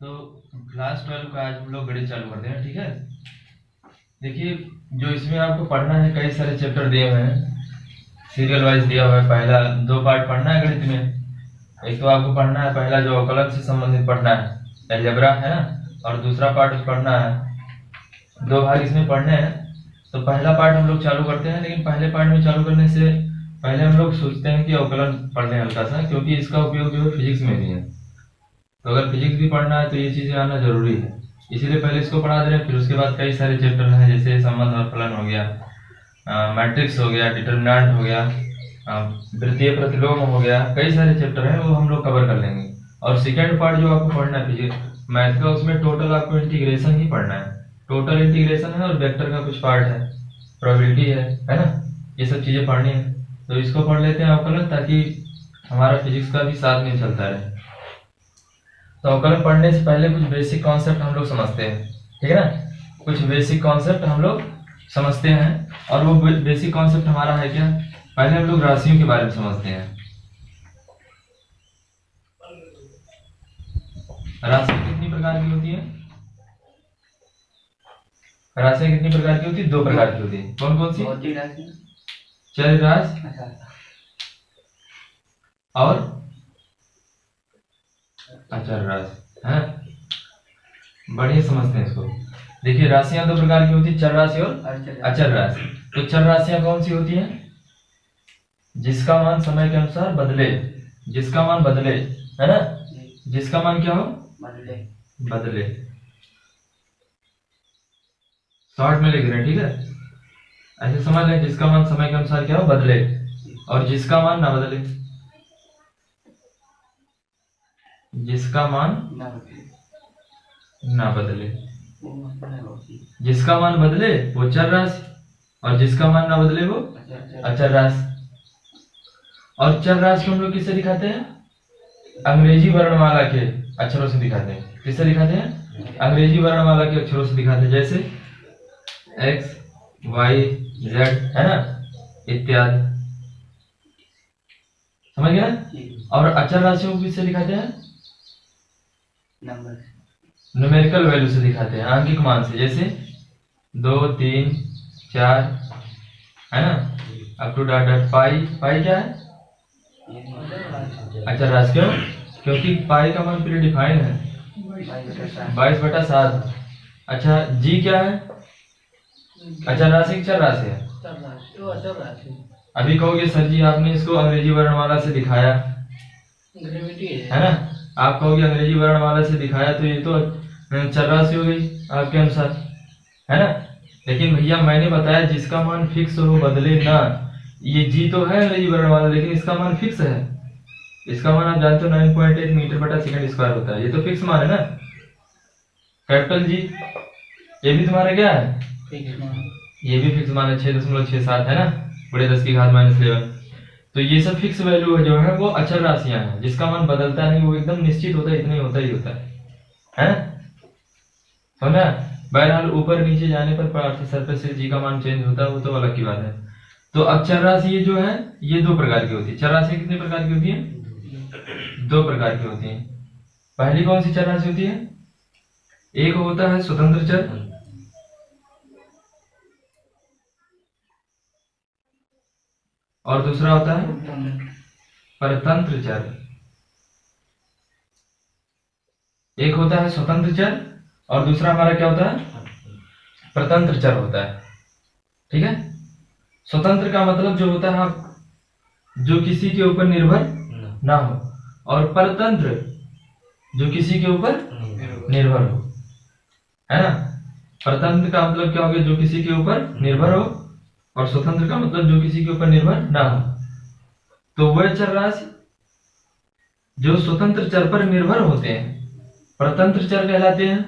तो क्लास 12 का आज हम लोग गणित चालू करते हैं। ठीक है, देखिए जो इसमें आपको पढ़ना है, कई सारे चैप्टर दिए हुए हैं, सीरियल वाइज दिया हुआ है। पहला 2 पार्ट पढ़ना है गणित में। एक तो आपको पढ़ना है पहला जो अवकलन से संबंधित पढ़ना है, अलजेब्रा है ना, और दूसरा पार्ट पढ़ना है। 2 भाग इसमें पढ़ने हैं। तो पहला पार्ट हम लोग चालू करते हैं, लेकिन पहले पार्ट में चालू करने से पहले हम लोग सोचते हैं कि अवकलन पढ़ लें हल्का सा, क्योंकि इसका उपयोग जो है फिजिक्स में भी है। तो अगर फिजिक्स भी पढ़ना है तो ये चीजें आना जरूरी है, इसीलिए पहले इसको पढ़ा दे रहे हैं। फिर उसके बाद कई सारे चैप्टर हैं, जैसे संबंध और फलन हो गया, मैट्रिक्स हो गया, डिटर्मिनेंट हो गया, वृत्तीय प्रतिलोम हो गया, कई सारे चैप्टर हैं, वो हम लोग कवर कर लेंगे। और सेकेंड पार्ट जो आपको पढ़ना है फिजिक्स मैथ का, उसमें टोटल आपको इंटीग्रेशन ही पढ़ना है। टोटल इंटीग्रेशन है और वेक्टर का कुछ पार्ट है, प्रोबेबिलिटी है ना, ये सब चीजें पढ़नी है। तो इसको पढ़ लेते हैं अवकलन, ताकि हमारा फिजिक्स का भी साथ में चलता रहे। तो अवकलन पढ़ने से पहले कुछ बेसिक कॉन्सेप्ट हम लोग समझते हैं, ठीक है ना। कुछ बेसिक कॉन्सेप्ट हम लोग समझते हैं, और वो बेसिक कॉन्सेप्ट हमारा है क्या, पहले हम लोग राशियों के बारे में समझते हैं। राशियां कितनी प्रकार की होती है? राशियां कितनी प्रकार की होती है? 2 प्रकार की होती है। कौन कौन सी? चर राशि और अचर राशि है। बढ़िया समझते हैं इसको। देखिए राशियां 2 प्रकार की होती है, चर राशि और अचर राशि। तो चर राशियां कौन सी होती हैं? जिसका मान समय के अनुसार बदले, जिसका मान बदले, है ना, जिसका मान क्या हो? बदले। शॉर्ट में लिख रहे हैं, ठीक है, ऐसे समझ लें, जिसका मान समय के अनुसार क्या हो? बदले, और जिसका मान ना बदले। जिसका मान ना बदले, जिसका मान बदले वो चर राशि, और जिसका मान ना बदले वो अचर राशि। और चर राशि को हम लोग किससे दिखाते हैं? अंग्रेजी वर्णमाला के अक्षरों से दिखाते हैं। किससे दिखाते हैं? अंग्रेजी वर्णमाला के अक्षरों से दिखाते हैं, जैसे एक्स, वाई, जेड, है ना, इत्यादि। समझ गया? और अचर राशियों को किससे दिखाते हैं? न्यूमेरिकल वैल्यू से दिखाते हैं, आंकिक मान से, जैसे 2, 3, 4, है ना, अप टू डॉट डॉट पाई। पाई क्या है? अचर राशि। क्यों? क्योंकि पाई का मान प्रीडिफाइंड है, 22/7। अच्छा, जी क्या है? अचर राशि चर राशि है? अभी कहोगे सर जी आपने इसको अंग्रेजी वर्णमाला से दिखाया, है ना, आप कहोगे अंग्रेजी वर्णमाला से दिखाया तो ये तो चर राशि हो गई आपके अनुसार, है ना। लेकिन भैया मैंने बताया जिसका मान फिक्स हो, बदले ना। ये जी तो है अंग्रेजी वर्णमाला, लेकिन इसका मान फिक्स है। इसका मान आप जानते हो 9.8 मीटर/सेकंड होता है, ये तो फिक्स मान है ना। कैपिटल जी ये भी तुम्हारा क्या है? ये भी फिक्स मान है, 6.67 है ना, बड़े 10 की घात -11। तो ये सब फिक्स वैल्यू जो है वो अचर राशियां हैं, जिसका मान बदलता नहीं, वो एकदम निश्चित होता है, इतना ही होता है ना। समझा? बहरहाल ऊपर नीचे जाने पर सरफेस से जी का मान चेंज होता है, वो तो अलग की बात है। तो अब चर राशि ये जो है ये 2 प्रकार की होती है। चर राशि कितने प्रकार की होती है? 2 प्रकार की होती है। पहली कौन सी चर राशि होती है? एक होता है स्वतंत्र चर, और दूसरा होता है परतंत्र चर। एक होता है स्वतंत्र चर और दूसरा हमारा क्या होता है? परतंत्र चर होता है, ठीक है। स्वतंत्र का मतलब जो होता है जो किसी के ऊपर निर्भर ना हो, और परतंत्र जो किसी के ऊपर निर्भर हो, है ना। परतंत्र का मतलब क्या हो गया? जो किसी के ऊपर निर्भर हो, और स्वतंत्र का मतलब जो किसी के ऊपर निर्भर ना हो। तो वह चर राशि जो स्वतंत्र चर पर निर्भर होते हैं परतंत्र चर कहलाते हैं,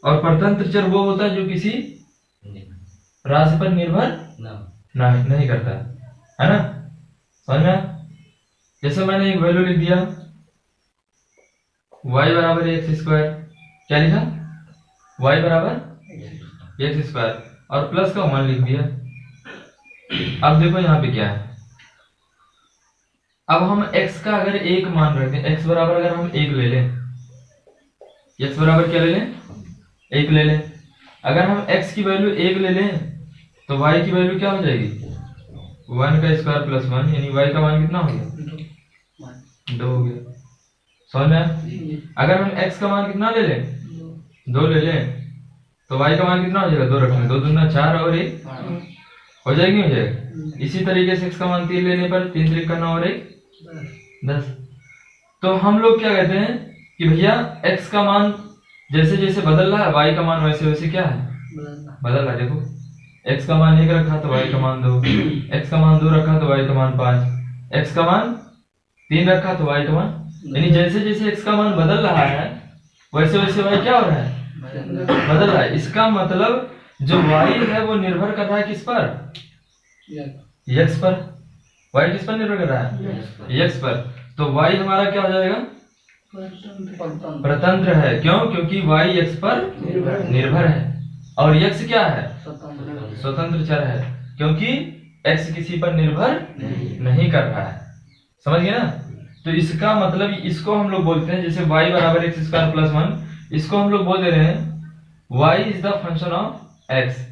और परतंत्र चर वो होता है जो किसी राशि पर निर्भर नहीं करता, है ना। समझ में? जैसे मैंने एक वैल्यू लिख दिया y बराबर x², क्या लिखा? y बराबर x², और प्लस का 1 लिख दिया। अब देखो यहाँ पे क्या है, अब हम x का अगर 1 मान रखते हैं, x बराबर अगर हम 1 ले लें, x बराबर क्या ले लें, 1 ले लें। अगर हम x की वैल्यू 1 ले लें तो y की वैल्यू क्या हो जाएगी, 1 का स्क्वायर प्लस 1, यानी y का मान कितना हो गया, 2 हो गया। समझ में आया? अगर हम x का मान कितना ले लें, 2 ले लें, तो y का मान कितना हो जाएगा, 2 रखेंगे, 2 दूना 4 और 1 हो जाएगी, हो जाएगा। इसी तरीके से x का मान 3 लेने पर 3 3 का 9 और 1 10। तो हम लोग क्या कहते हैं कि भैया x का मान जैसे जैसे बदल रहा है, y का मान वैसे वैसे क्या है, बदल रहा है। देखो x का मान 1 रखा तो y का मान 2, x का मान 2 रखा तो y का मान 5, x का मान 3 रखा तो y का मान, यानी जैसे जैसे x का मान बदल रहा है वैसे वैसे y क्या हो रहा है, बदल रहा है। इसका मतलब जो y है वो निर्भर कर रहा है किस पर, x पर। y किस पर निर्भर कर रहा है, x पर। तो y हमारा क्या हो जाएगा, परतंत्र है। क्यों, क्योंकि y x पर निर्भर है और x क्या है, स्वतंत्र चर है, क्योंकि x किसी पर निर्भर नहीं कर रहा है। समझ गए ना? तो इसका मतलब इसको हम लोग बोलते हैं, जैसे y बराबर एक्स स्क्वायर प्लस 1, इसको हम लोग बोल दे रहे हैं y is the function of x।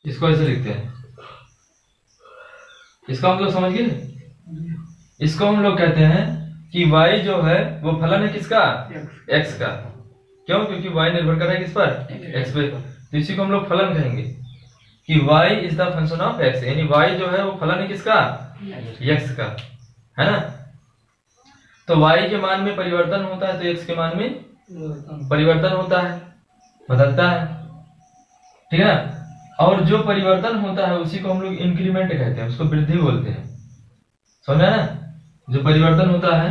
इसको ऐसे लिखते हैं, इसका मतलब समझ गए। इसको हम लोग कहते हैं कि y जो है वो फलन है किसका, x का। क्यों, क्योंकि y निर्भर कर रहा है किस पर, x पे। तो इसी को हम लोग फलन कहेंगे कि y is the function of x, यानी y जो है वो फलन है किसका, x का, है ना। तो y के मान में परिवर्तन होता है तो x के मान में परिवर्तन होता है, बदलता है, ठीक है ना। और जो परिवर्तन होता है उसी को हम लोग इंक्रीमेंट कहते हैं, उसको वृद्धि बोलते हैं। समझा ना? जो परिवर्तन होता है,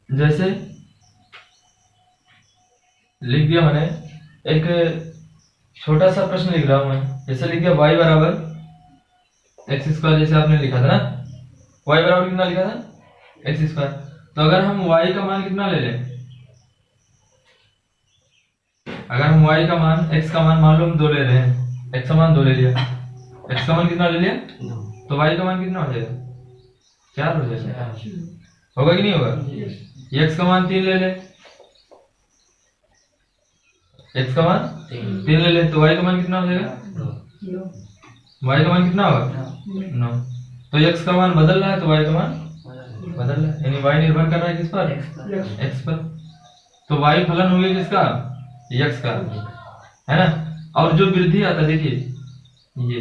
जैसे लिख दिया मैंने, एक छोटा सा प्रश्न लिख रहा हूं मैं, जैसे लिख दिया y बराबर एक्स स्क्वायर, जैसे आपने लिखा था ना, y बराबर कितना लिखा था, एक्स स्क्वायर। तो अगर हम y का मान कितना ले लें, अगर हम y का मान, x का मान मान लो हम 2 ले रहे हैं, x का मान 2 ले लिया, x का मान कितना ले लिया, तो y का मान कितना हो जाएगा, 4 हो जाएगा। होगा कि नहीं होगा? x का मान 3 ले ले, x का मान 3 ले ले, तो y का मान कितना हो जाएगा, y का मान कितना होगा, 9। तो x का मान बदल रहा है तो y का मान बदल रहा है, यानी y निर्भर कर रहा है किस पर, x पर। तो y फलन हो गया किसका, x का, है ना। और जो वृद्धि आता है, देखिए ये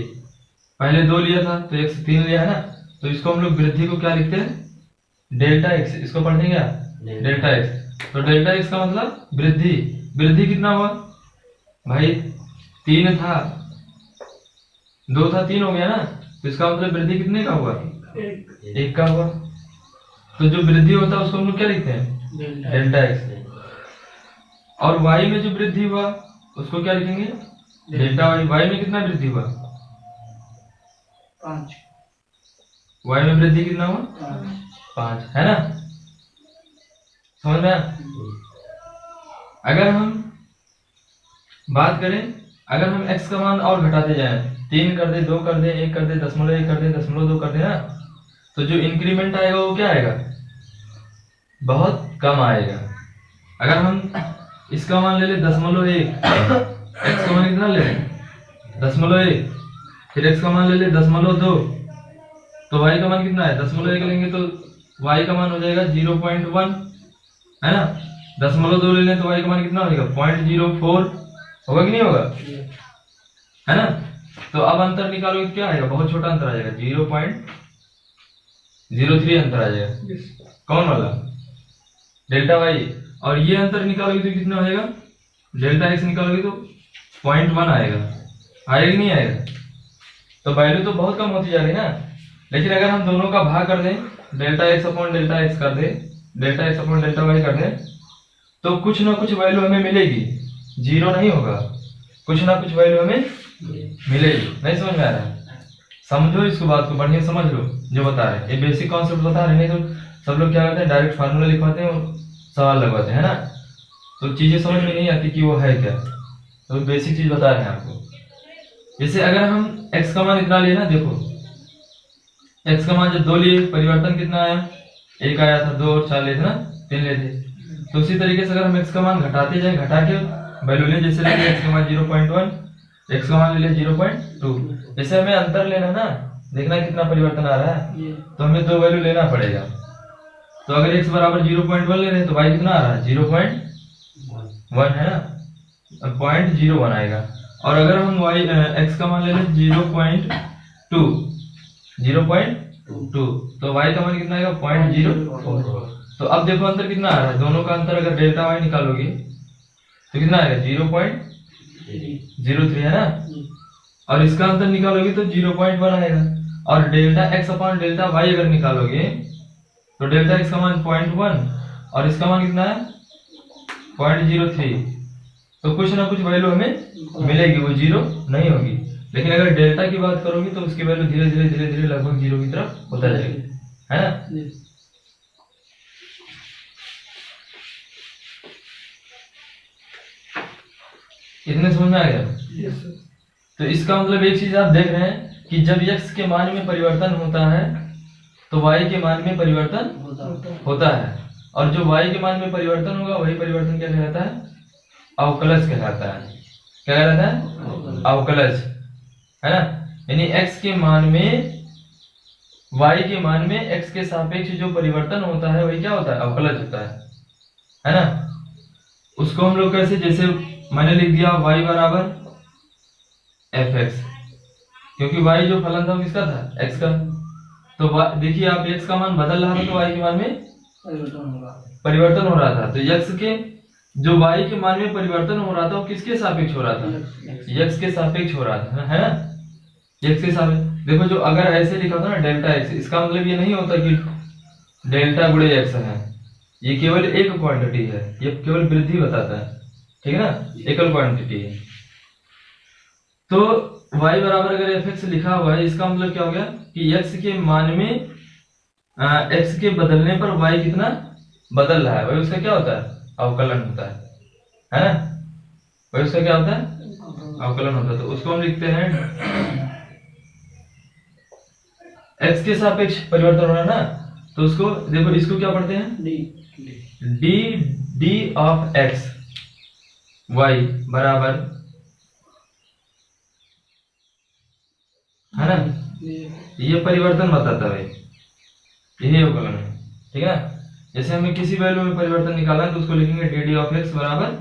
पहले 2 लिया था तो x 3 लिया है ना, तो इसको हम लोग वृद्धि को क्या लिखते हैं, डेल्टा x। इसको पढ़ते क्या, डेल्टा x। तो डेल्टा x का मतलब वृद्धि। वृद्धि कितना हुआ भाई, 3 था, 2 था, 3 हो गया ना, तो इसका मतलब वृद्धि कितने का हुआ, 1 का हुआ। तो जो वृद्धि होता है उसको हम लोग क्या लिखते हैं, डेल्टा x। और y में जो वृद्धि हुआ उसको क्या लिखेंगे, डेल्टा y। y में कितना वृद्धि हुआ, 5। y में वृद्धि कितना हुआ, 5, है ना। समझ में आया? अगर हम बात करें, अगर हम x का मान और घटाते जाएं, 3 कर दे, 2 कर दे, 1 कर दे, 0.1 कर दे, 0.2 कर दे ना, तो जो इंक्रीमेंट आएगा वो क्या आएगा, बहुत कम आएगा। अगर हम इसका मान ले ले 0.1, x का मान कितना ले लें, 0.1, फिर x का मान ले ले 0.2, तो y का मान कितना है, 0.1 लेंगे तो y का मान हो जाएगा 0.1, है ना। 0.2 ले लें तो y का मान कितना हो जाएगा, 0.04, होगा कि नहीं होगा, है ना। तो अब अंतर निकालोगे तो क्या आएगा, बहुत छोटा अंतर आ जाएगा, 0.03 अंतर आ जाएगा। कौन वाला, डेल्टा y। और ये अंतर निकालोगे तो कितना हो जाएगा, डेल्टा x निकालोगे तो 0.1 आएगा, आएगा कि नहीं आएगा। तो वैल्यू तो बहुत कम होती जा रही है ना। लेकिन अगर हम दोनों का भाग कर दें, delta x upon delta x कर दे, delta x upon delta y कर दे, तो कुछ ना कुछ वैल्यू हमें मिलेगी, 0 नहीं होगा, कुछ ना कुछ वैल्यू हमें मिलेगी। नहीं समझ में आ रहा है, समझो इसको, बात को बढ़िया समझ लो जो बता रहे हैं, ये बेसिक कॉन्सेप्ट बता रहे हैं। नहीं तो सब लोग क्या करते हैं, डायरेक्ट फार्मूला लिखवाते हैं और सवाल लगवाते हैं ना, तो चीजें समझ में नहीं आती कि वो है क्या। तो बेसिक चीज बता रहे हैं आपको। जैसे अगर हम x का मान इतना लेना, देखो एक्स का मान जब 2 लिए परिवर्तन कितना आया, 1 आया था, 2 और 4 लेते ना, 3 लेते। तो उसी तरीके से अगर हम एक्स का मान घटाते जाए, घटा के वैल्यू ले, जैसे लेंगे एक्स का मान 0.1, एक्स का मान ले लिया 0.2। जैसे हमें अंतर लेना ना, देखना कितना परिवर्तन आ रहा है, तो हमें 2 वैल्यू लेना पड़ेगा। तो अगर x बराबर 0.1 ले रहे हैं तो y कितना आ रहा है, 0.1 है ना, 0.01 आएगा। और अगर हम x का मान ले लें 0.2, 0.2, तो y का मान कितना आएगा, 0.04। तो अब देखो अंतर कितना आ रहा है, दोनों का अंतर अगर डेल्टा y निकालोगे तो कितना आएगा, 0.03 है ना, और इसका अंतर निकालोगे तो 0.1 आएगा। और delta x upon delta y अगर निकालोगे तो डेल्टा x का मान 0.1 और इसका मान कितना है, 0.03। तो कुछ ना कुछ वैल्यू हमें मिलेगी, वो 0 नहीं होगी। लेकिन अगर डेल्टा की बात करोगे तो उसकी वैल्यू धीरे धीरे धीरे धीरे लगभग 0 की तरफ होता जाएगा, है ना। इतने समझ में आ गया। तो इसका मतलब एक चीज आप देख रहे हैं कि जब x के मान में परिवर्तन होता है तो y के मान में परिवर्तन होता है, और जो y के मान में परिवर्तन होगा वही परिवर्तन क्या कहलाता है, अवकलज कहलाता है। क्या कहलाता है, अवकलज, है ना। यानी x के मान में y के मान में x के सापेक्ष जो परिवर्तन होता है वही क्या होता है, अवकलज होता है ना। उसको हम लोग कैसे, जैसे मैंने लिख दिया y बराबर fx, क्योंकि y जो फलन था वो किसका था, x का। तो देखिए आप x का मान बदल रहा था तो y के मान में परिवर्तन हो रहा था। तो x के जो y के मान में परिवर्तन हो रहा था वो किसके सापेक्ष हो रहा था, x के सापेक्ष हो रहा था, है ना, x के सापेक्ष। देखो जो अगर ऐसे लिखा था ना डेल्टा x, इसका मतलब ये नहीं होता कि डेल्टा गुणे x है, ये केवल एक क्वांटिटी है, ये केवल वृद्धि बताता है, ठीक है ना, एकल क्वांटिटी है। तो y बराबर अगर fx लिखा हुआ है, इसका मतलब क्या हो गया कि x के मान में x के बदलने पर y कितना बदल रहा है, वही उसका क्या होता है, अवकलन होता है ना, वही उसका क्या होता है, अवकलन होता है। तो उसको हम लिखते हैं x के सापेक्ष परिवर्तन हो रहा है ना, तो उसको देखो, इसको क्या पढ़ते हैं, डी ऑफ x y बराबर, है ना, ये परिवर्तन बताता है, यही अवकलन है, ठीक है। जैसे हमें किसी वैल्यू में परिवर्तन निकालना है तो उसको लिखेंगे डी डी ऑफ एक्स बराबर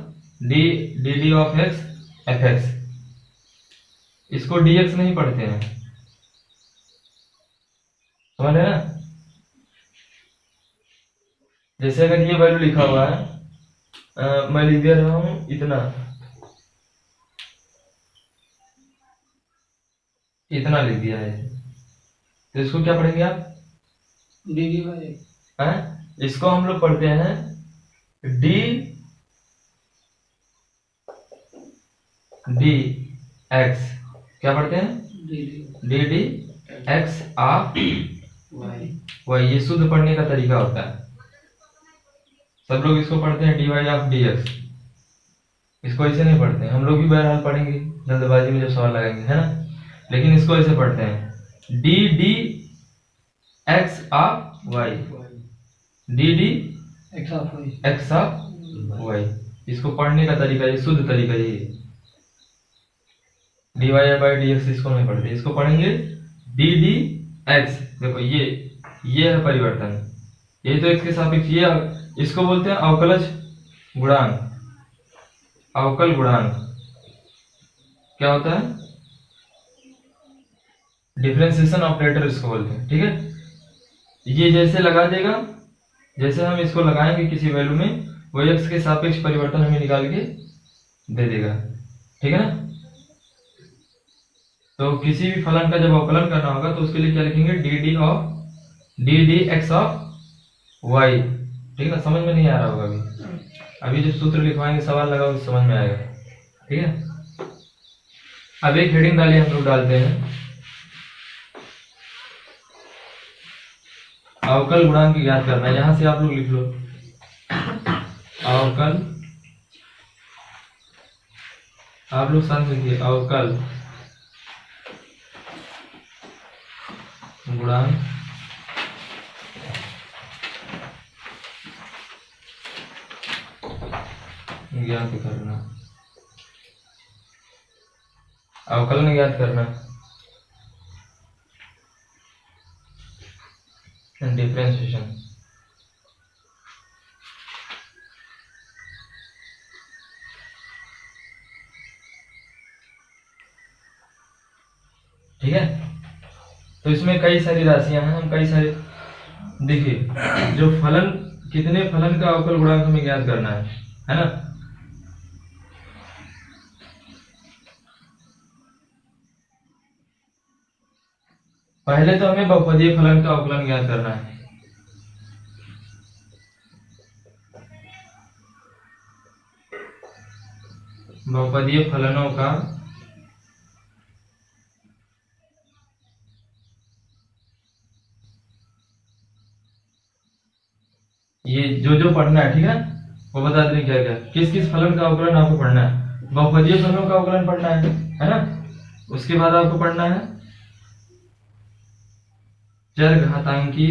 d D of x F x. इसको dx नहीं पढ़ते हैं, समझ रहे ना। जैसे अगर ये वैल्यू लिखा हुआ है, मैं लिख दे रहा हूं इतना, इतना लिख दिया है, तो इसको क्या पढ़ेंगे आप, डी डी बाई, इसको हम लोग पढ़ते हैं डी डी एक्स, क्या पढ़ते हैं, D D x of Y. ये शुद्ध पढ़ने का तरीका होता है, सब लोग इसको पढ़ते हैं D Y of D X, इसको ऐसे नहीं पढ़ते हैं। हम लोग भी बहरहाल पढ़ेंगे जल्दबाजी में जब सवाल लगाएंगे, है ना, लेकिन इसको ऐसे पढ़ते हैं D D x of Y, D D x of Y. इसको पढ़ने का तरीका, ये शुद्ध तरीका यही है, D Y by D X इसको नहीं पढ़ते, इसको पढ़ेंगे डी डी एक्स। देखो ये है परिवर्तन, ये तो एक्स के सापेक्ष, ये इसको बोलते हैं अवकलज गुणांक, अवकल गुणांक क्या होता है, डिफरेंशिएशन ऑपरेटर इसको बोलते हैं, ठीक है। ये जैसे लगा देगा, जैसे हम इसको लगाएंगे किसी वैल्यू में, वो एक्स के सापेक्ष परिवर्तन हमें निकाल के दे देगा, ठीक है ना। तो किसी भी फलन का जब अवकलन करना होगा तो उसके लिए क्या लिखेंगे, D D x of Y, ठीक है ना। समझ में नहीं आ रहा होगा अभी जो सूत्र लिखवाएंगे सवाल लगा उस समझ में आएगा, ठीक है। अब एक हेडिंग डालिए, हम लोग डालते हैं अवकल गुणांक ज्ञात करना है, यहां से आप लोग लिख लो अवकल, आप लोग साथ लिखिए अवकल गुणांक ज्ञात करना, अवकलन ज्ञात करना, डिफरेंशिएशन। ठीक है, तो इसमें कई सारी राशियां हैं, हम कई सारे, देखिए जो फलन, कितने फलन का अवकल गुणांक हमें ज्ञात करना है ना। पहले तो हमें बहुपदीय फलन का अवकलन ज्ञात करना है। बहुपदीय फलनों का ये जो पढ़ना है, ठीक है, वो बता दें क्या क्या, किस किस फलन का अवकलन आपको पढ़ना है। बहुपदीय फलनों का अवकलन पढ़ना है ना। उसके बाद आपको पढ़ना है चरघातांकी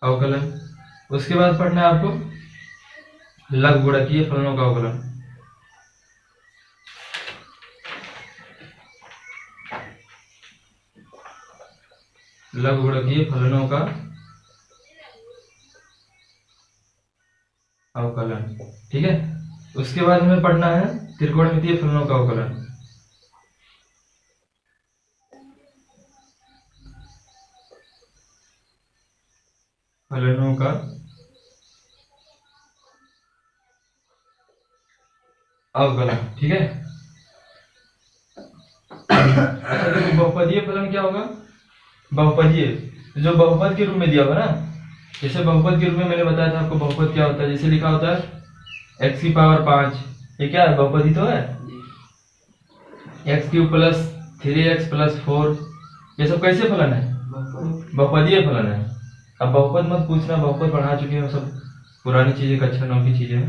अवकलन। उसके बाद पढ़ना है आपको लघुगुणकीय फलनों का अवकलन। लघुगुणकीय फलनों का अवकलन, ठीक है। उसके बाद हमें पढ़ना है त्रिकोणमितीय फलनों का अवकलन। फलनों का अवकलन, ठीक है। अच्छा देखो, बहुपदीय फलन क्या होगा। बहुपदीय जो बहुपद के रूप में दिया होगा ना, जैसे बहुपद के रूप में मैंने बताया था आपको बहुपद क्या होता है। जैसे लिखा होता है x की पावर 5, ये क्या है, बहुपद ही तो है। x³ प्लस 3x प्लस 4, ये सब कैसे फलन है, बहुपदीय फलन है। अब बहुपद मत पूछना, बहुपद पढ़ा चुके हैं, सब पुरानी चीजें, कक्षा 9 की चीजें हैं।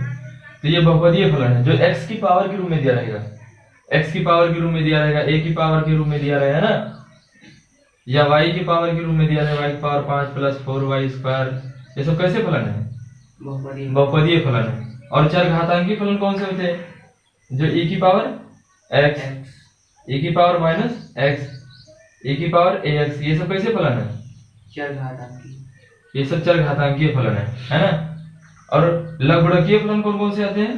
तो ये बहुपदीय फलन है जो x की पावर के रूप में दिया रहेगा, x की पावर के रूप में दिया रहेगा, a की पावर के रूप में दिया रहेगा ना, या y की पावर के रूप में दिया रहेगा, y की पावर 5 प्लस 4y²। ये सब कैसे फलन है, बहुपदीय फलन है। और चरघातांकी फलन कौन से होते हैं, जो e की पावर x, e की पावर माइनस x, e की पावर ax, ये सब कैसे फलन है, चरघातांकी। ये सब चरघातांकीय फलन है ना। और लघुगुणकीय फलन कौन कौन से आते हैं,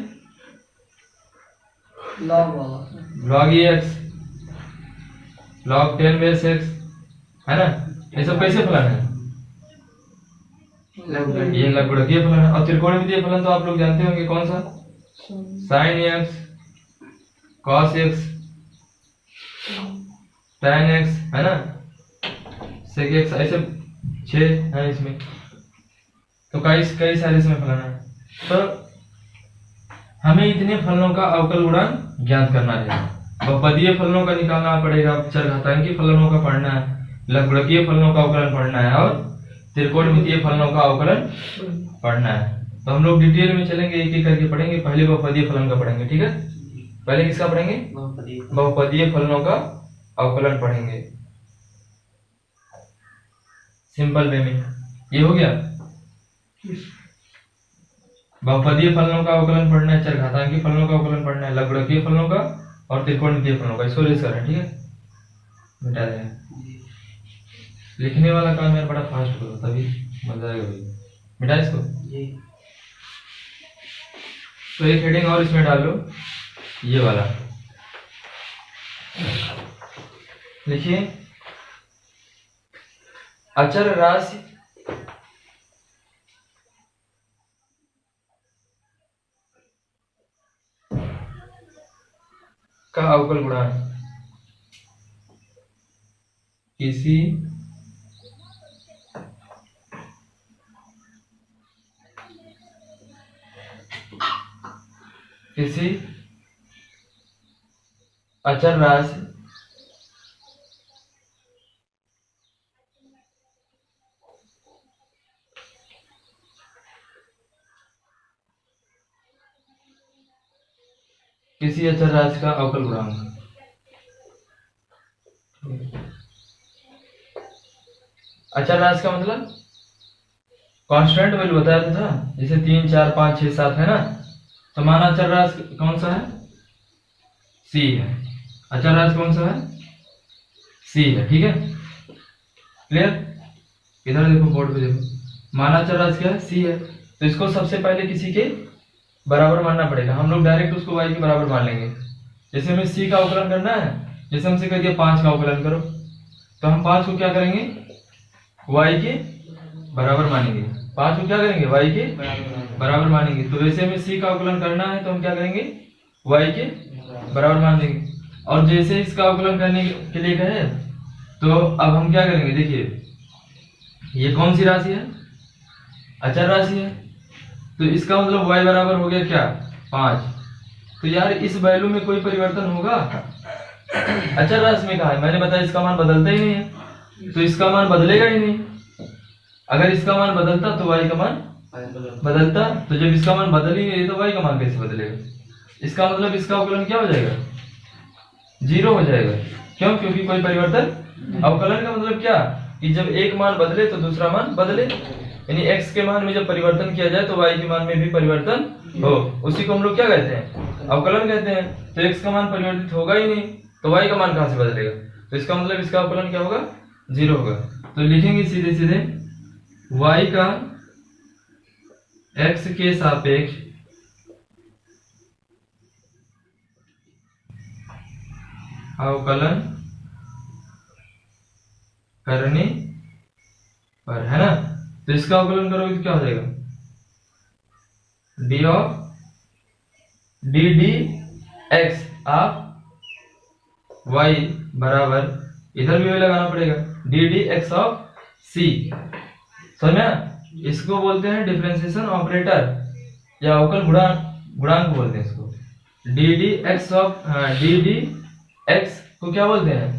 log x, log 10 base x, है ना। ये सब कैसे फलन है, ये लघुगुणकीय फलन है। और त्रिकोणमितीय फलन तो आप लोग जानते होंगे, कौन सा, sin x, cos x, tan x, है ना, sec x, ऐसे 6 है इसमें। तो कई सारे इसमें फलन है। तो हमें इतने फलनों का अवकल गुणांक ज्ञात करना है। बहुपदीय फलनों का निकालना पड़ेगा, चरघातांकी फलनों का पढ़ना है, लघुगुणकीय फलनों का अवकलन पढ़ना है, और त्रिकोणमितीय फलनों का अवकलन पढ़ना है। तो हम लोग डिटेल में चलेंगे, एक एक करके पढ़ेंगे। पहले बहुपदीय फलन का पढ़ेंगे, ठीक है। पहले किसका पढ़ेंगे, बहुपदीय फलनों का अवकलन पढ़ेंगे, सिंपल वे में। ये हो गया, बहुपदीय फलनों का अवकलन पढ़ना है, चरघातांकी फलनों का अवकलन पढ़ना है, लघुगुणकीय फलनों का और त्रिकोणमितीय फलनों का। इसको रेस करें, ठीक है, मिटा दें। लिखने वाला काम यार बड़ा फास्ट करो, तभी मजा आएगा भाई। मिटा इसको। तो एक हेडिंग और इसमें डाल लो, ये वाला लिखिए, अचर राशि का अवकल गुणांक किसी अचर राशि किसी अचर राशि का अवकल गुणांक। अचर राशि का मतलब कांस्टेंट वैल्यू बताया था, जैसे 3 4 5 6 7 है ना, तो माना अचर राशि कौन सा है, सी है। अचर राशि कौन सा है, सी है, ठीक है, क्लियर। इधर देखो बोर्ड पे देखो, माना अचर राशि क्या है, सी है, तो इसको सबसे पहले किसी के बराबर मानना पड़ेगा। हम लोग डायरेक्ट उसको y के बराबर मान लेंगे। जैसे हमें c का अवकलन करना है, जैसे हमसे कह दिया 5 का अवकलन करो, तो हम 5 को क्या करेंगे, y के बराबर मानेंगे। 5 को क्या करेंगे, y के बराबर मानेंगे। तो वैसे हमें c का अवकलन करना है तो हम क्या करेंगे, y के बराबर मान देंगे। और जैसे इसका अवकलन करने के लिए कहे, तो अब हम क्या करेंगे, देखिए ये कौन सी राशि है, अचर राशि है, तो इसका मतलब y बराबर हो गया क्या, 5। तो यार इस वैल्यू में कोई परिवर्तन होगा, अचर राशि में कहा है, मैंने बताया इसका मान बदलता ही नहीं है, तो इसका मान बदलेगा ही नहीं। अगर इसका मान बदलता तो y का मान बदलता, तो जब इसका मान बदल ही नहीं तो y का मान कैसे बदलेगा। इसका मतलब इसका अवकलन क्या हो जाएगा, 0 हो जाएगा। क्यों, क्योंकि कोई परिवर्तन, अवकलन का मतलब क्या कि जब एक मान बदले तो दूसरा मान बदले, यानी x के मान में जब परिवर्तन किया जाए तो y के मान में भी परिवर्तन हो, उसी को हम लोग क्या कहते हैं, अवकलन कहते हैं। तो x का मान परिवर्तित होगा ही नहीं तो y का मान कहां से बदलेगा, तो इसका मतलब इसका अवकलन क्या होगा, 0 होगा। तो लिखेंगे सीधे सीधे y का x के सापेक्ष अवकलन करने पर, है ना, तो इसका अवकलन करोगे तो क्या हो जाएगा, D of D D x of Y बराबर, इधर भी वही लगाना पड़ेगा, D D x of C. समझा, इसको बोलते हैं डिफरेंशिएशन ऑपरेटर या अवकल गुणांक बोलते हैं इसको। D D x of, D D x को क्या बोलते हैं,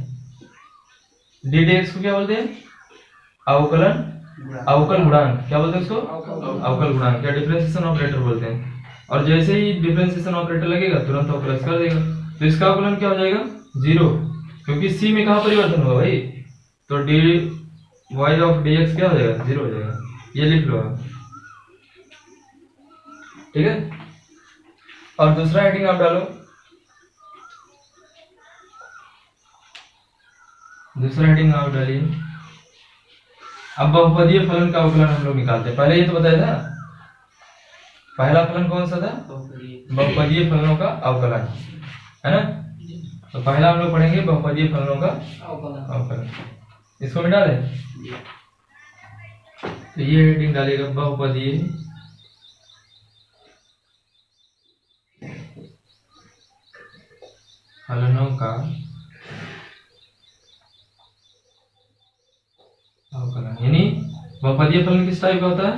डी डी एक्स को क्या बोलते हैं, अवकल गुणांक, क्या बोलते हैं उसको, अवकल गुणांक या डिफरेंशिएशन ऑपरेटर बोलते हैं। और जैसे ही डिफरेंशिएशन ऑपरेटर लगेगा तुरंत अवकलन कर देगा, तो इसका अवकलन क्या हो जाएगा, 0, क्योंकि सी में कहाँ परिवर्तन होगा भाई, तो D Y of D X क्या हो जाएगा, 0 हो जाएगा। ये लिख लो आप, ठीक है। और दूसरा हेडिंग आप डालो, दूसरा हेडिंग आप डालिए। अब बहुपदीय फलन का अवकलन हम लोग निकालते हैं। पहले ये तो बताया था, पहला फलन कौन सा था, बहुपदीय फलनों का अवकलन, है ना। तो पहला हम लोग पढ़ेंगे बहुपदीय फलनों का अवकलन। इसको मिटा दे, तो ये हेडिंग डालेगा बहुपदीय फलनों का अवकलन। यानी बहुपदीय फलन किस टाइप का होता है,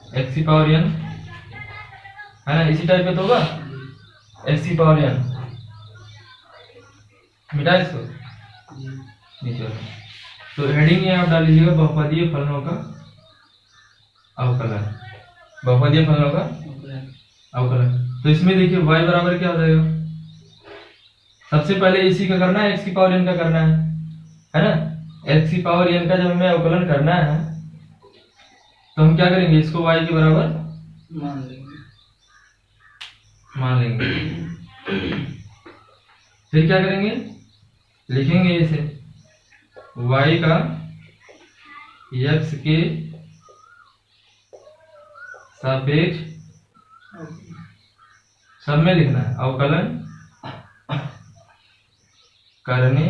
एक्स की पावर n, है ना, इसी टाइप का तो होगा, एक्स की पावर n। मिटा इसको नीचे, तो हेडिंग ये आप डाल लीजिएगा बहुपदीय फलनों का अवकलन, बहुपदीय फलनों का अवकलन। तो इसमें देखिए y बराबर क्या हो जाएगा, सबसे पहले इसी का करना है, एक्स की पावर n का करना है ना। एक्स की पावर n का जब हमें अवकलन करना है तो हम क्या करेंगे, इसको y के बराबर मान लेंगे। फिर क्या करेंगे, लिखेंगे इसे y का x के सापेक्ष, सब में लिखना है, अवकलन करने,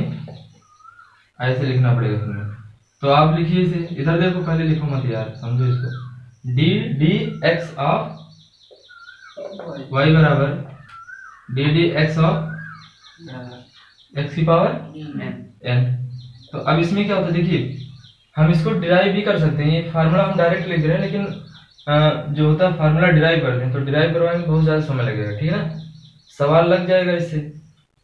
ऐसे लिखना पड़ेगा तुम्हें। तो आप लिखिए इसे, इधर देखो, पहले लिखो मत यार, समझो इसको। D D x of Y बराबर d D x of x की पावर n। तो अब इसमें क्या होता है, देखिए हम इसको डिराइव भी कर सकते हैं, ये फार्मूला हम डायरेक्ट लिख रहे हैं, लेकिन जो होता है फार्मूला डिराइव करते हैं, तो डिराइव करवाने में बहुत ज्यादा समय लगेगा, ठीक है ना, सवाल लग जाएगा इससे।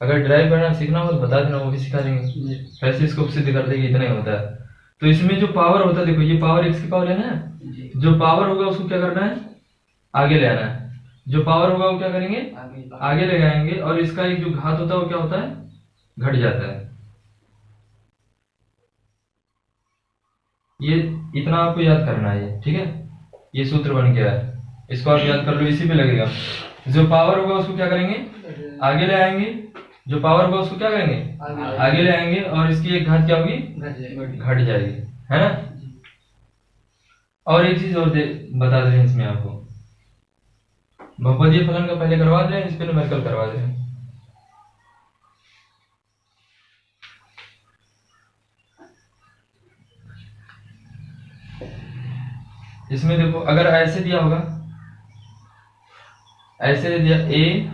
अगर डिराइव करना सीखना हो तो बता देना, वो भी सिखा देंगे, वैसे इसको सिद्ध कर देंगे, इतना ही होता है। तो इसमें जो पावर होता है, देखो ये पावर एक्स की पावर है ना, जो पावर होगा उसको क्या करना है, आगे ले आना है। जो पावर होगा वो क्या करेंगे, आगे ले जाएंगे, और इसका एक जो घात होता है वो क्या होता है, घट जाता है। ये इतना आपको याद करना है, ठीक है। ये सूत्र बन गया है, इसको आप याद कर लो, इसी पे लगेगा। जो पावर होगा उसको क्या करेंगे, आगे ले आएंगे, जो पावर होगा उसको क्या करेंगे, आगे ले आएंगे, और इसकी एक घात क्या होगी, घट जाएगी, है ना। और एक चीज और बता दे रहे हैं इसमें आपको, बहुपदीय फलन का पहले करवा दे, इस पे न्यूमेरिकल करवा दे। इसमें देखो, अगर ऐसे दिया होगा, ऐसे दे दिया ए,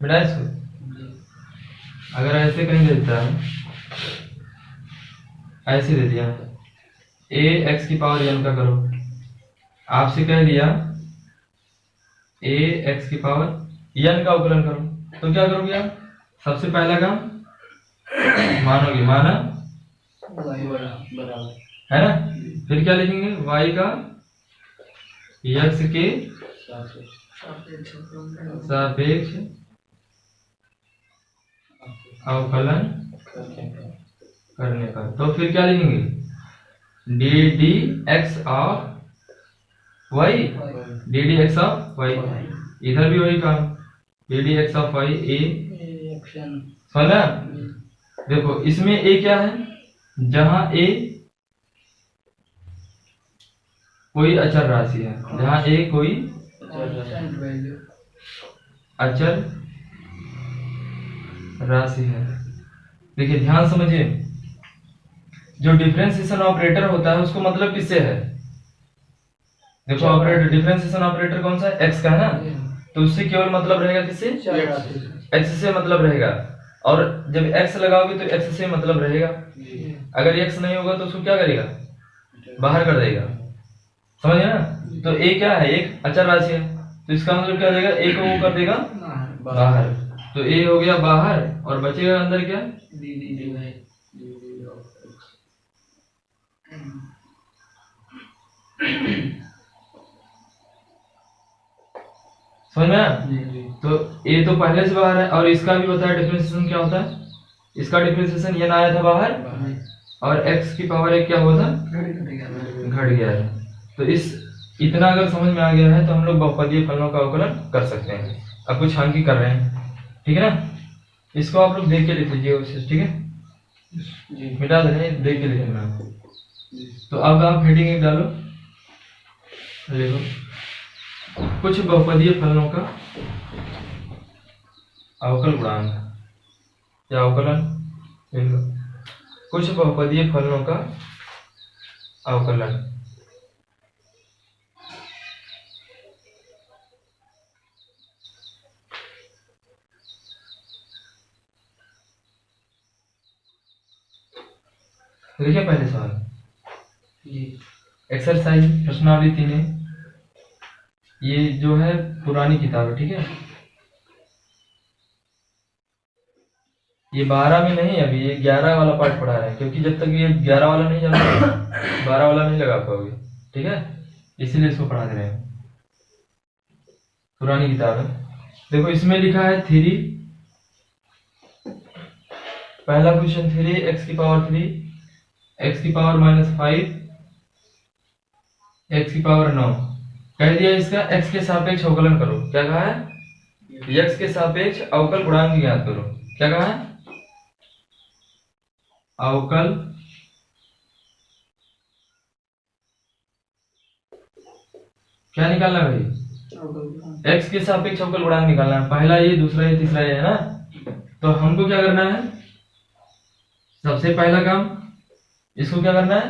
बेटा इसको अगर ऐसे कहीं दे देता है, ऐसे दे दिया ए एक्स की पावर एन का करो, आपसे कह दिया ए एक्स की पावर एन का अवकलन करो, तो क्या करोगे आप, सबसे पहला काम मानोगे, माना है ना, फिर क्या लिखेंगे, y का x के सापेक्ष अवकलन करने का, तो फिर क्या लिखेंगे, D D x of Y, D D x of y, इधर भी वही काम, d D x of y a, समझा। देखो इसमें ए क्या है, जहां ए कोई अचर राशि है, जहां ए कोई अचर राशि है। देखिए ध्यान समझिए, जो डिफरेंशिएशन ऑपरेटर होता है उसको मतलब किससे है, देखो ऑपरेटर, डिफरेंशिएशन ऑपरेटर कौन सा है, एक्स का है ना, तो उससे केवल मतलब रहेगा किससे, एक्स से मतलब रहेगा, और जब एक्स लगाओगे तो एक्स से मतलब रहेगा, अगर एक्स नहीं होगा तो उसको क्या करेगा, बाहर कर देगा, समझे ना। तो ए क्या है, एक अचर राशि है, तो इसका मतलब क्या देगा, ए को वो कर देगा बाहर, तो ए हो गया बाहर, और बचेगा अंदर क्या, समझ में। तो ए तो पहले से बाहर है, और इसका भी बताया डिफरेंशिएशन क्या होता है, इसका डिफरेंशिएशन ये ना आया था बाहर, और x की पावर एक क्या हुआ था, घट गया है। तो इस इतना अगर समझ में आ गया है तो हम लोग बहुपदीय फलनों का अवकलन कर सकते हैं। अब कुछ अंकी कर रहे हैं, ठीक है ना, इसको आप लोग देख के लिख लीजिए, ठीक है, मिटा दे रहे हैं, देख के लिखना। तो अब आप हेडिंग एक डालो, देखो कुछ बहुपदीय फलनों का अवकल गुणांक या अवकलन, देखो कुछ बहुपदीय फलनों का अवकलन। देखिए पहले सवाल, एक्सरसाइज प्रश्नावली 3 है, ये जो है पुरानी किताब है, ठीक है, ये 12 में नहीं, अभी ये 11 वाला पार्ट पढ़ा रहे हैं, क्योंकि जब तक ये 11 वाला नहीं जाना 12 वाला नहीं लगा पाओगे, ठीक है, इसीलिए इसको पढ़ा दे रहे हैं, पुरानी किताब है। देखो इसमें लिखा है 3, पहला क्वेश्चन 3 एक्स की पावर 3, एक्स की पावर -5, एक्स की पावर 9, कह दिया इसका एक्स के सापेक्ष अवकलन करो, क्या कहा है, एक्स के सापेक्ष अवकल गुणांक ज्ञात करो, क्या कहा है, अवकल क्या निकालना है भाई, एक्स के सापेक्ष अवकल गुणांक निकालना है, पहला ये, दूसरा ये, तीसरा ये, है ना। तो हमको क्या करना है, सबसे पहला काम इसको क्या करना है,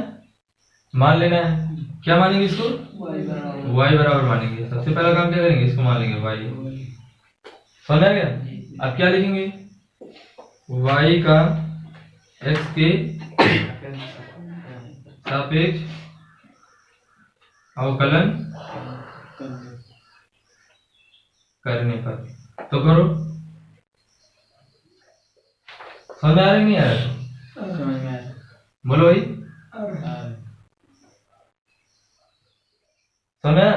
मान लेना है, क्या मानेंगे इसको, y बराबर मानेंगे, सबसे पहला काम क्या करेंगे, इसको मान लेंगे y, समझ आ गया। अब क्या लिखेंगे, y का x के सापेक्ष अवकलन करने पर, तो करो, समझ आ रहा है नहीं आ रहा, बोलो भाई। समझ में आया?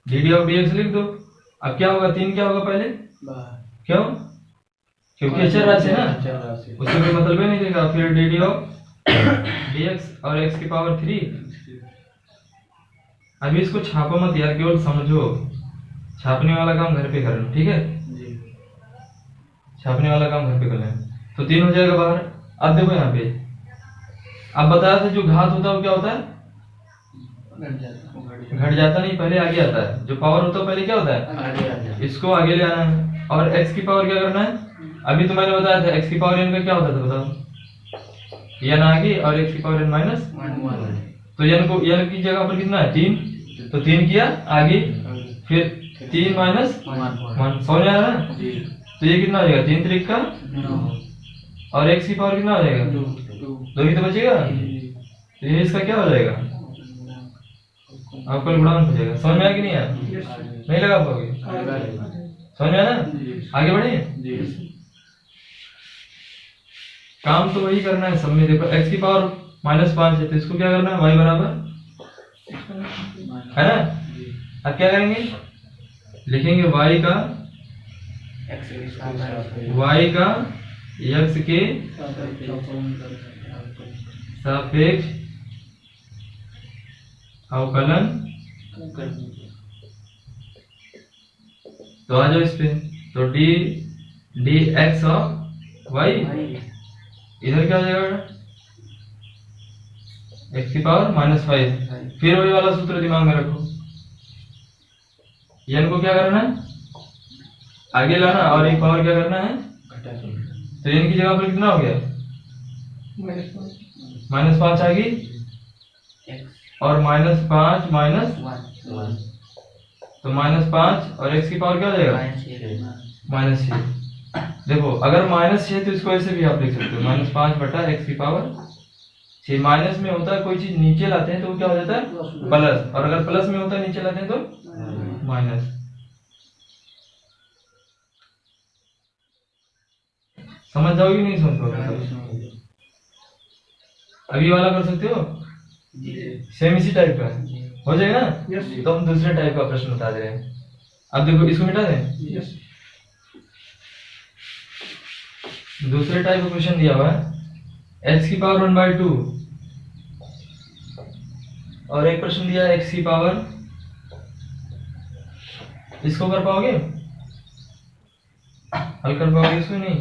D D of D x लिख दो। अब क्या होगा, 3 क्या होगा पहले, क्यों, क्योंकि अचर राशि है ना, उससे कोई मतलब ही नहीं देगा। फिर D D of D x और एक्स की पावर 3। अभी इसको छापो मत यार, केवल समझो, छापने वाला काम घर पे करना, ठीक है? छापने वाला काम घर पे कर लेना। तो 3 हो जाएगा बाहर। अब देखो यहाँ पे, अब बताया था जो घात होता है वो क्या होता है, घट जाता नहीं, पहले आगे आता है। जो पावर होता है पहले क्या होता है, इसको आगे ले आना है। और x की पावर क्या करना है, अभी तो मैंने बताया था x की पावर n का क्या होता था, बताओ, n आगे और x की पावर n माइनस। तो n को, n की जगह पर कितना है, 3, तो 3 किया आगे, फिर 3 माइनस 1, समझ आया ना? तो ये कितना हो जाएगा, 3 त्रिक का, और x की पावर कितना हो जाएगा, 2 ही तो बचेगा। तो ये इसका क्या हो जाएगा, आपका गुणांक हो जाएगा। समझ में आया कि नहीं आया? नहीं लगा पाओगे, समझ में आया ना? आगे बढ़े, काम तो वही करना है सब में। देखो x की पावर -5 है, तो इसको क्या करना है, y बराबर है ना। अब क्या करेंगे, लिखेंगे y का x के सापेक्ष अवकलन। तो आ जाओ इस पे, तो डी एक्स ऑफ वाई, इधर क्या हो जाएगा, एक्स की पावर -5। फिर वही वाला सूत्र दिमाग में रखो, n को क्या करना है, आगे लाना, और एक पावर क्या करना है, तो n की जगह पर कितना हो गया, -5 आ गई, और -5 माइनस, तो -5 और x की पावर क्या हो जाएगा, -6। देखो अगर -6 तो इसको ऐसे भी आप लिख सकते हो, -5 बटा x की पावर 6। माइनस में होता है कोई चीज नीचे लाते हैं तो वो क्या हो जाता है, प्लस, और अगर प्लस में होता है नीचे लाते हैं तो माइनस। समझ जाओगे नहीं, समझ पाओगे? अभी वाला कर सकते हो, सेम इसी टाइप का हो जाएगा ना। तो हम दूसरे टाइप का प्रश्न बता दे रहे हैं। अब देखो इसको मिटा दें, दूसरे टाइप का क्वेश्चन दिया हुआ है x की पावर 1/2, और एक प्रश्न दिया है x की पावर, इसको कर पाओगे, हल कर पाओगे इसको? नहीं,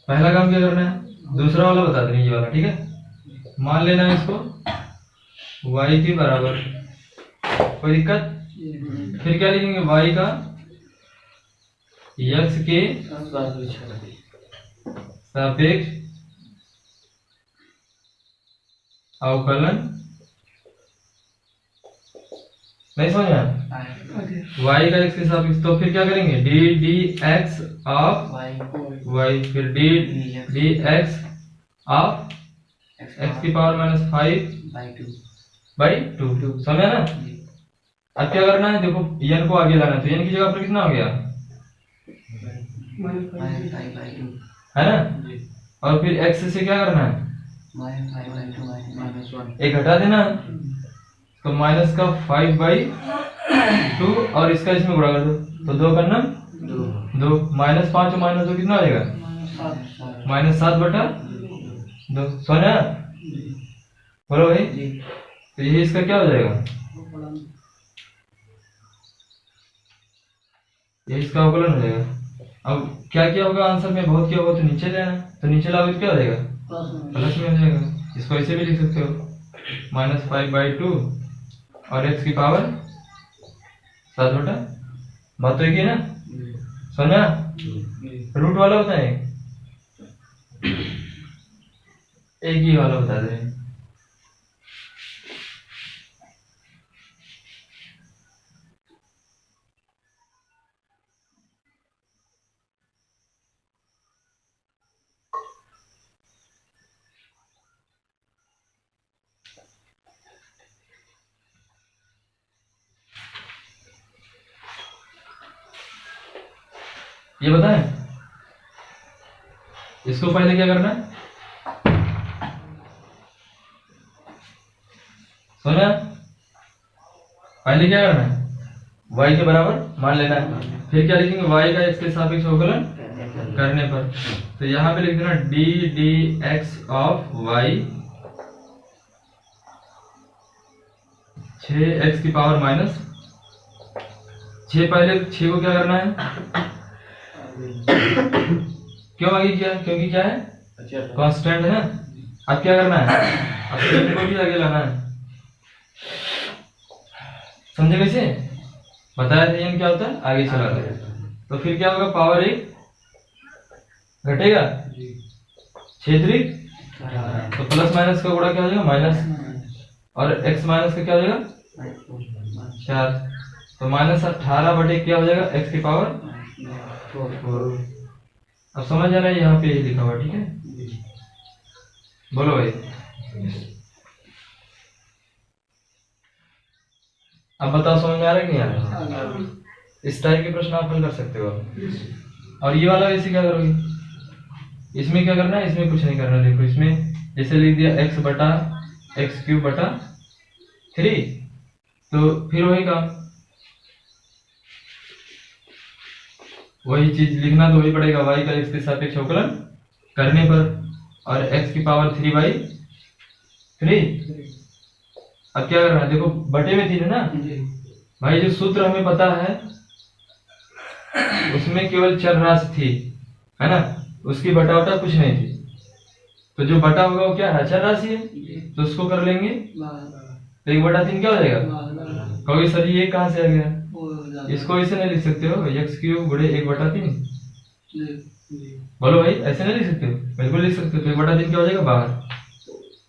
पहला काम क्या करना है, दूसरा वाला बता देना, ये वाला, ठीक है? मान लेना है इसको y के बराबर, कोई दिक्कत? फिर क्या लिखेंगे, y का x के सापेक्ष अवकलन। नहीं समझ आया, y का x के सापेक्ष, तो फिर क्या करेंगे, डी एक्स ऑफ y, फिर डी एक्स ऑफ x की पावर -5/2, समझा ना? अब क्या करना है, देखो n को आगे लाना है, तो n की जगह पर कितना हो गया, है ना? और फिर x से क्या करना है, एक घटा देना, तो माइनस का 5/2, और इसका इसमें गुणा कर दो, तो 2 करना 2, -5 और -2 कितना हो जाएगा, -7/2। समझा? बोलो भाई, तो ये इसका क्या हो जाएगा, ये इसका अवकलन हो जाएगा। अब क्या किया होगा आंसर में, बहुत किया होगा तो नीचे ले आना, तो नीचे लाओगे तो क्या हो जाएगा, प्लस में हो जाएगा। इसको ऐसे भी लिख सकते हो, -5/2 और x की पावर 7/, बात तो एक ही ना, समझा? रूट वाला होता है, एक ही वाला बता दे। ये बताएं, इसको पहले क्या करना है, समझा? पहले क्या करना है, y के बराबर मान लेना है, फिर क्या लिखेंगे, y का x के सापेक्ष अवकलन करने पर। तो यहाँ पे लिख देना D D x of y 6x की पावर माइनस 6, पहले 6 को क्या करना है, क्यों आगे किया, क्योंकि क्या है कांस्टेंट है ना। अब क्या करना है, अब स्टेप को भी आगे लाना है, समझे कैसे बताया था, ये क्या होता है आगे चला गया। तो फिर क्या होगा, पावर 1 घटेगा 6 त्रिक, तो प्लस माइनस का गुणा क्या हो जाएगा माइनस, और x माइनस का क्या हो जाएगा 4, तो माइनस 18 बटे क्या हो जाएगा x की पावर 4। अब समझ आ रहा है, यहाँ पे ये लिखा हुआ, ठीक है, बोलो भाई। अब बताओ समझ में आ रहा है कि नहीं आ रहा। इस टाइप के प्रश्न आप हल कर सकते हो। और ये वाला वैसे क्या करोगे, इसमें क्या करना है, इसमें कुछ नहीं करना। देखो इसमें जैसे लिख दिया x बटा एक्स क्यूब बटा 3, तो फिर वही काम, वही चीज लिखना तो वही पड़ेगा, y का x के सापेक्ष अवकलन करने पर, और x की पावर 3/3। अब क्या करना है, देखो बटे में 3 है ना भाई, जो सूत्र हमें पता है उसमें केवल चर राशि थी, है ना, उसकी बटा वटा कुछ नहीं थी, तो जो बटा होगा वो क्या है, चर राशि है, तो उसको कर लेंगे, तो 1/3 क्या हो जाएगा, कहोगे सर ये कहाँ से आ गया, इसको ऐसे नहीं लिख सकते हो, एक्स क्यूब गुणे 1/3, बोलो भाई ऐसे नहीं लिख सकते हो, बिल्कुल लिख सकते हो। तो 1/3 क्या हो जाएगा बाहर,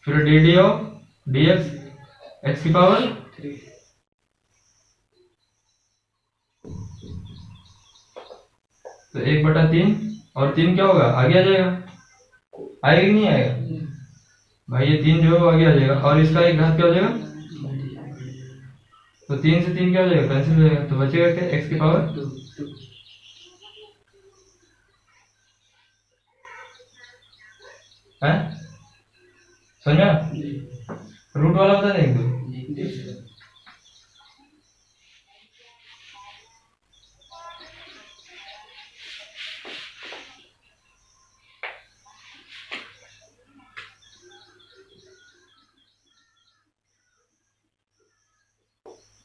फिर D D of D x x की पावर 3, तो 1/3 और 3 क्या होगा आगे आ जाएगा, आएगा कि नहीं आएगा भाई, ये 3 जो है वो आगे आ जाएगा, और इसका एक घात क्या हो जाएगा, तो 3 से 3 क्या हो जाएगा कैंसिल हो जाएगा, तो बचेगा क्या x की पावर 2। है समझा, रूट वाला बता दें दो,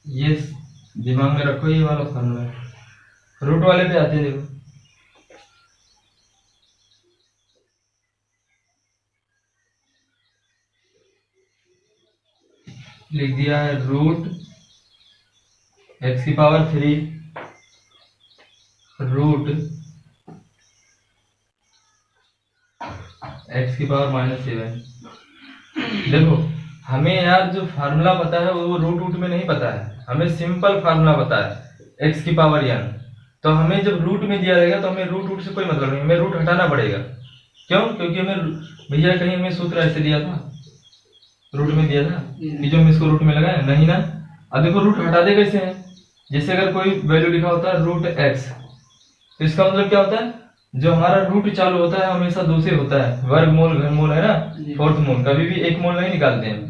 ये दिमाग में रखो, ये वाला फॉर्मूला रूट वाले पे आते हैं। देखो लिख दिया है रूट x की पावर 3 रूट x की पावर -7। देखो हमें यार जो फार्मूला पता है वो रूट रूट में नहीं पता है, हमें सिंपल फार्मूला पता है x की पावर n, तो हमें जब रूट में दिया रहेगा तो हमें रूट रूट से कोई मतलब नहीं, हमें रूट हटाना पड़ेगा। क्यों, क्योंकि हमें भैया कहीं हमें सूत्र ऐसे दिया था, रूट में दिया था कि जो हम इसको रूट में लगाए नहीं ना। अब देखो रूट हटा दे कैसे हैं, जैसे अगर कोई वैल्यू लिखा होता है रूट x, तो इसका मतलब क्या होता है, जो हमारा रूट चालू होता है हमेशा 2 से होता है, वर्गमूल घनमूल है ना, फोर्थ मूल, कभी भी एक मूल नहीं निकालते हैं,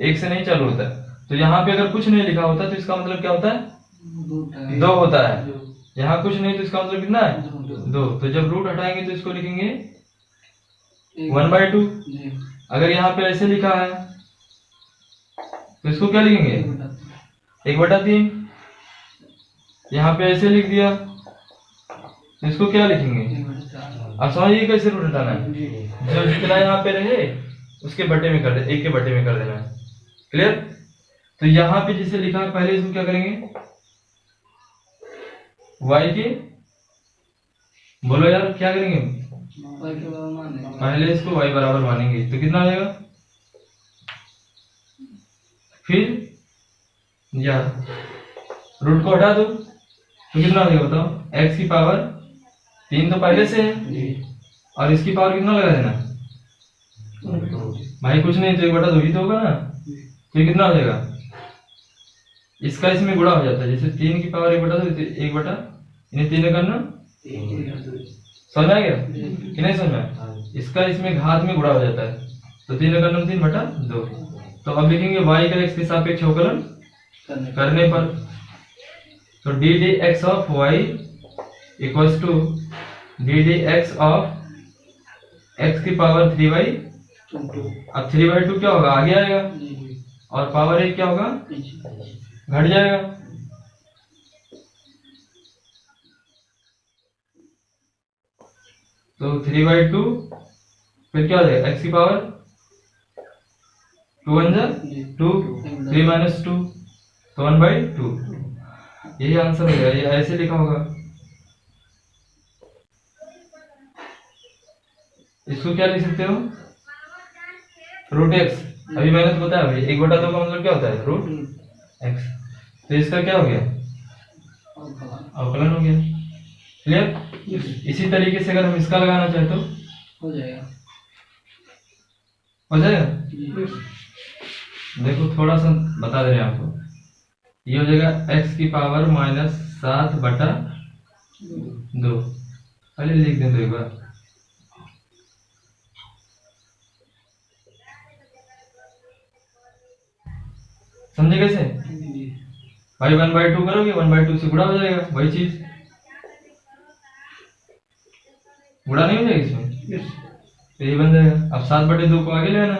1 से नहीं चालू होता है। तो यहाँ पे अगर कुछ नहीं लिखा होता तो इसका मतलब क्या होता है 2 होता है, यहाँ कुछ नहीं तो इसका मतलब कितना है 2। तो जब रूट हटाएंगे तो इसको लिखेंगे 1/2। अगर यहाँ पे ऐसे लिखा है तो इसको क्या लिखेंगे 1/3। यहाँ पे ऐसे लिख दिया तो इसको क्या लिखेंगे, अब समझिए कैसे रूट हटाना है, जो जितना यहाँ पे रहे उसके बटे में कर दे, 1 के बटे में कर देना है, क्लियर। तो यहाँ पे जिसे लिखा है पहले इसको क्या करेंगे, y के, बोलो यार क्या करेंगे, पहले इसको y बराबर मानेंगे, तो कितना आ जाएगा, फिर या रूट को हटा दो तो कितना आ जाएगा बताओ, x की पावर 3 तो पहले से है, और इसकी पावर कितना लगा देना भाई, कुछ नहीं तो 1/2 ही तो होगा ना, तो कितना हो जाएगा, इसका इसमें गुणा हो जाता है, जैसे 3 की पावर 1/2 तो 1 इन्हें 3 करना, समझ आ गया कि नहीं समझ में, इसका इसमें घात में गुणा हो जाता है, तो 3 करना 3/2। तो अब लिखेंगे y का x के सापेक्ष अवकलन करने पर तो D D x of Y equals to D D x of x की पावर 3/2। अब 3/2 क्या होगा, आगे आएगा, और पावर 1 क्या होगा, घट जाएगा। तो 3/2 फिर क्या हो जाएगा, एक्स की पावर 2 1 2, 3 - 2 तो 1/2। यही आंसर हो गया, ये ऐसे लिखा होगा। इसको क्या लिख सकते हो, रूट एक्स। अभी मैंने तो बताया भाई 1/2 का मतलब क्या होता है, रूट एक्स। तो इसका क्या हो गया, अवकलन हो गया। क्लियर। इसी तरीके से अगर हम इसका लगाना चाहे तो हो जाएगा, हो जाएगा। देखो थोड़ा सा बता दे रहे हैं आपको, ये हो जाएगा x की पावर -7/2। पहले लिख दें तो एक बार, समझे कैसे भाई। 1/2 करोगे, 1/2 से गुणा हो जाएगा, वही चीज गुणा नहीं हो जाएगी इसमें, तो ये बन जाएगा। अब 7/2 को आगे ले आना,